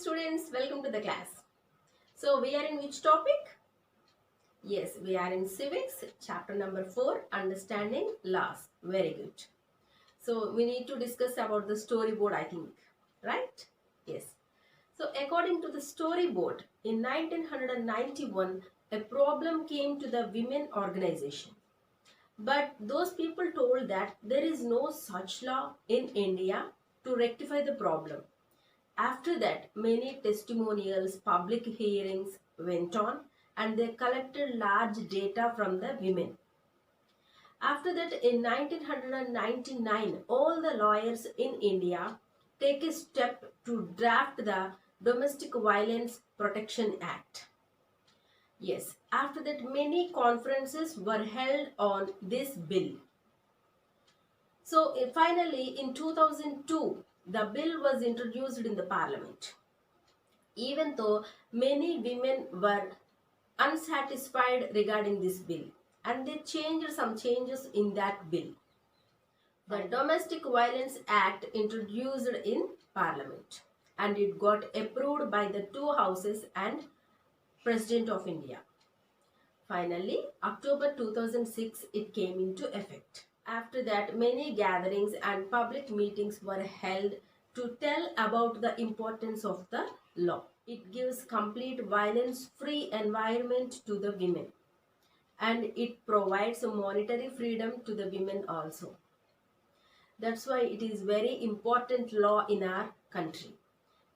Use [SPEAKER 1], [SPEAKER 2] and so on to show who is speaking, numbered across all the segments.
[SPEAKER 1] students, welcome to the class. So we are in which topic? Yes, we are in civics, chapter number 4, understanding laws. Very good. So we need to discuss about the storyboard, I think, right? Yes. So according to the storyboard, in 1991, a problem came to the women organization. But those people told that there is no such law in India to rectify the problem. After that, many testimonials, public hearings went on, and they collected large data from the women. After that, in 1999, all the lawyers in India take a step to draft the Domestic Violence Protection Act. Yes, after that, many conferences were held on this bill. So finally, in 2002, the bill was introduced in the parliament. Even though many women were unsatisfied regarding this bill, and they changed some changes in that bill. The Domestic Violence Act introduced in Parliament, and it got approved by the two houses and President of India. Finally, October 2006, it came into effect. After that, many gatherings and public meetings were held to tell about the importance of the law. It gives complete violence-free environment to the women, and it provides monetary freedom to the women also. That's why it is very important law in our country.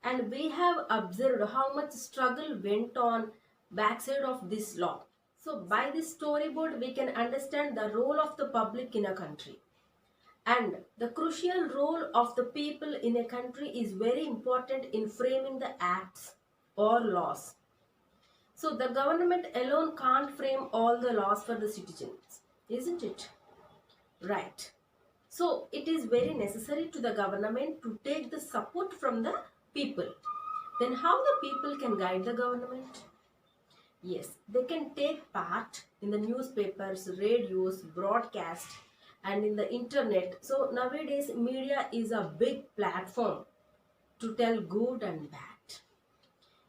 [SPEAKER 1] And we have observed how much struggle went on backside of this law. So by this storyboard, we can understand the role of the public in a country. And the crucial role of the people in a country is very important in framing the acts or laws. So the government alone can't frame all the laws for the citizens, isn't it? Right. So it is very necessary to the government to take the support from the people. Then how the people can guide the government? Yes, they can take part in the newspapers, radios, broadcast, and in the internet. So nowadays media is a big platform to tell good and bad.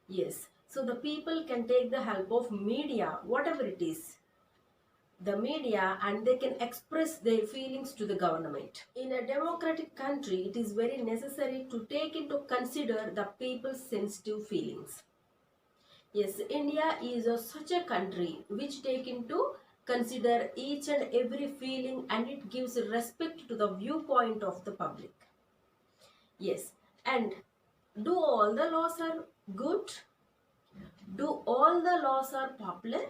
[SPEAKER 1] Yes, so the people can take the help of media, whatever it is, the media, and they can express their feelings to the government. In a democratic country, it is very necessary to take into consider the people's sensitive feelings. Yes, India is such a country which take into consider each and every feeling, and it gives respect to the viewpoint of the public. Yes, and do all the laws are good? Do all the laws are popular?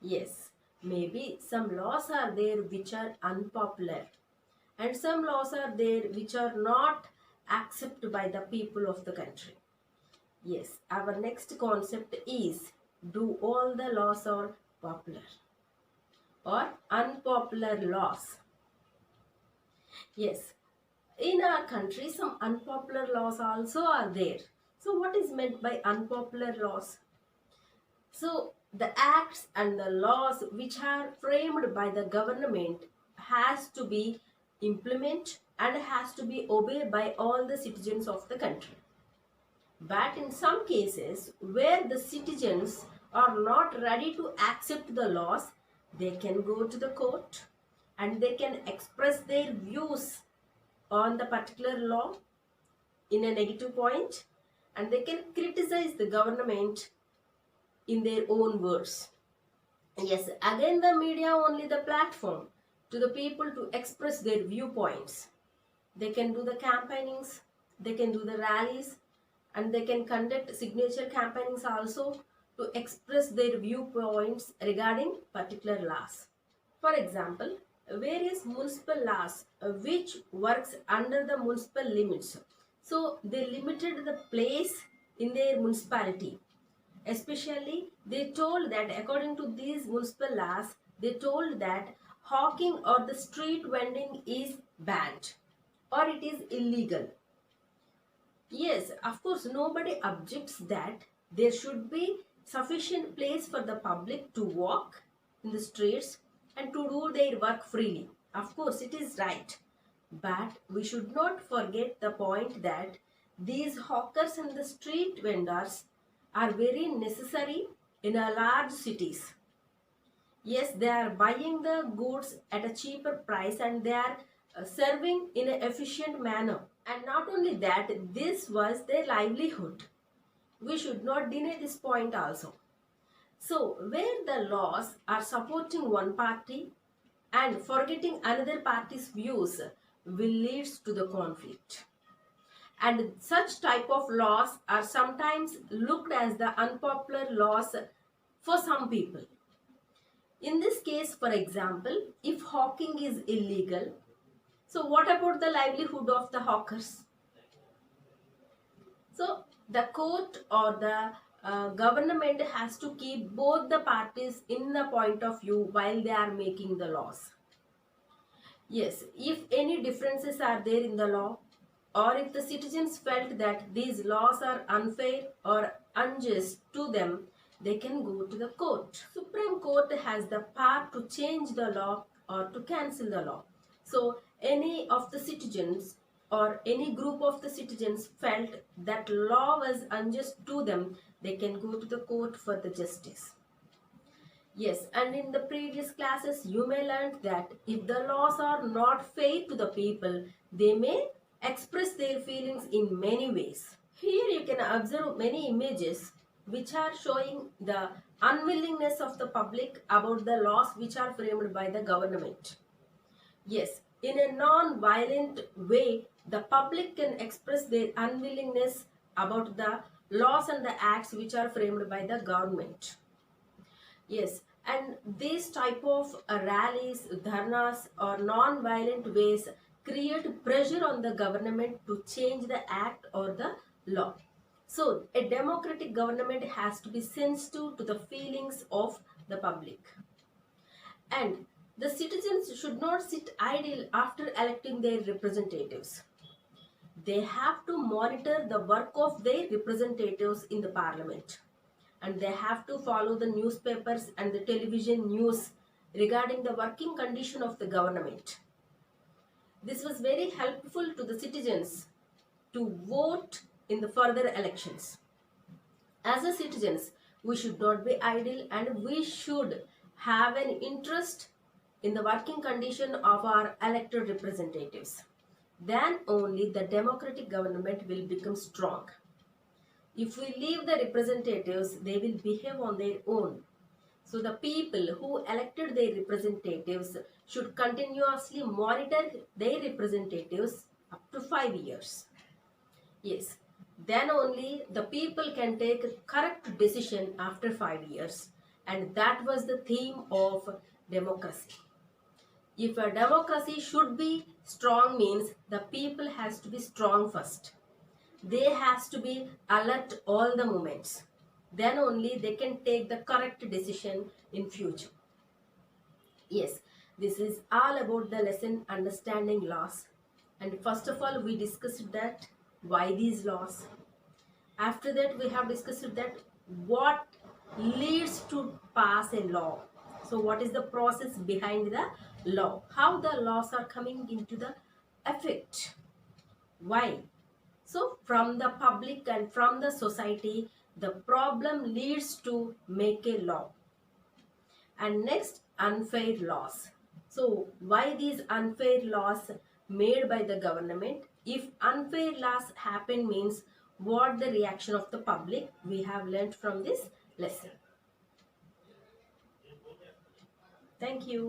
[SPEAKER 1] Yes, maybe some laws are there which are unpopular, and some laws are there which are not accepted by the people of the country. Yes, our next concept is, do all the laws are popular or unpopular laws? Yes, in our country some unpopular laws also are there. So what is meant by unpopular laws? So the acts and the laws which are framed by the government has to be implemented and has to be obeyed by all the citizens of the country. But in some cases where the citizens are not ready to accept the laws, they can go to the court and they can express their views on the particular law in a negative point, and they can criticize the government in their own words. Yes, again the media only the platform to the people to express their viewpoints. They can do the campaignings, they can do the rallies, and they can conduct signature campaignings also to express their viewpoints regarding particular laws. For example, various municipal laws which works under the municipal limits. So they limited the place in their municipality. Especially they told that according to these municipal laws, they told that hawking or the street vending is banned or it is illegal. Yes, of course, nobody objects that there should be sufficient place for the public to walk in the streets and to do their work freely. Of course, it is right. But we should not forget the point that These hawkers and the street vendors are very necessary in a large cities. Yes, they are buying the goods at a cheaper price and they are serving in an efficient manner. And not only that, this was their livelihood. We should not deny this point also. So, where the laws are supporting one party and forgetting another party's views will lead to the conflict. And such type of laws are sometimes looked as the unpopular laws for some people. In this case, for example, if hawking is illegal, so what about the livelihood of the hawkers? So the court or the government has to keep both the parties in the point of view while they are making the laws. Yes, if any differences are there in the law, or if the citizens felt that these laws are unfair or unjust to them, they can go to the court. Supreme Court has the power to change the law or to cancel the law. So any of the citizens or any group of the citizens felt that law was unjust to them, they can go to the court for the justice. Yes, and in the previous classes you may learn that if the laws are not fair to the people, they may express their feelings in many ways. Here you can observe many images which are showing the unwillingness of the public about the laws which are framed by the government. Yes, in a non-violent way, the public can express their unwillingness about the laws and the acts which are framed by the government. Yes, and these type of rallies, dharnas or non-violent ways create pressure on the government to change the act or the law. So, a democratic government has to be sensitive to the feelings of the public. And the citizens should not sit idle after electing their representatives. They have to monitor the work of their representatives in the parliament. And they have to follow the newspapers and the television news regarding the working condition of the government. This was very helpful to the citizens to vote in the further elections. As a citizens, we should not be idle and we should have an interest in the working condition of our elected representatives. Then only the democratic government will become strong. If we leave the representatives, they will behave on their own. So the people who elected their representatives should continuously monitor their representatives up to 5 years. Yes, then only the people can take a correct decision after 5 years. And that was the theme of democracy. If a democracy should be strong means the people has to be strong first. They has to be alert all the moments. Then only they can take the correct decision in future. Yes, this is all about the lesson understanding laws. And first of all, we discussed that why these laws. After that, we have discussed that what leads to pass a law. So what is the process behind the law? How the laws are coming into the effect. Why? So from the public and from the society, the problem leads to make a law. And next, unfair laws. So why these unfair laws made by the government? If unfair laws happen means what the reaction of the public we have learnt from this lesson. Thank you.